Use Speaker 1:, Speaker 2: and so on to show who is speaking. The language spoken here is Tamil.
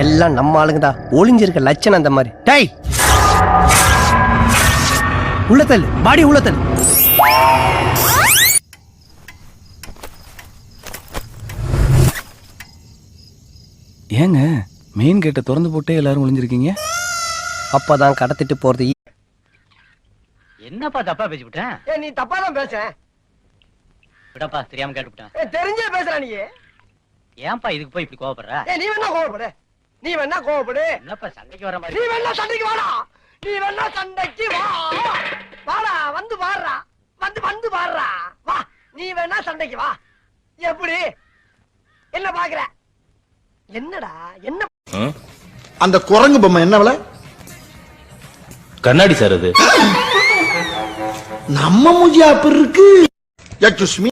Speaker 1: எல்லாம் நம்ம ஆளுங்கதான், ஒளிஞ்சிருக்க லட்சணம் அந்த மாதிரி. டேய் உள்ளத்தல் பாடி உள்ளத்தல்.
Speaker 2: ஏங்க மெயின் கேட்டை திறந்து போட்டே எல்லாரும் ஒளிஞ்சிருக்கீங்க?
Speaker 1: அப்பதான் கடத்திட்டு போறது.
Speaker 3: என்னப்பா தப்பா பேசிவிட்டேன்?
Speaker 1: நீ தப்பா தான் பேச.
Speaker 3: விடப்பா, தெரியாம கேட்டுவிட்டேன்.
Speaker 1: தெரிஞ்சே பேசுற நீ.
Speaker 3: ஏன்பா இதுக்கு போய் இப்படி கோவப்படுற?
Speaker 1: நீ வேணா கோவப்படு, நீ வேணா கோவப்படு.
Speaker 3: என்னப்பா சண்டைக்கு வர மாதிரி?
Speaker 1: நீ வேணா சண்டைக்கு வாடா, நீ வேணா சண்டைக்கு வா. வாடா, வந்து பாடுறா, வந்து பாடுறா, வா. நீ வேணா சண்டைக்கு வா. எப்படி என்ன பாக்குற? என்னடா என்ன
Speaker 4: அந்த குரங்கு பொம்மை என்ன விலை?
Speaker 5: கண்ணாடி சார் அது.
Speaker 4: நம்ம மூஞ்சி அப்படி இருக்கு. Excuse me.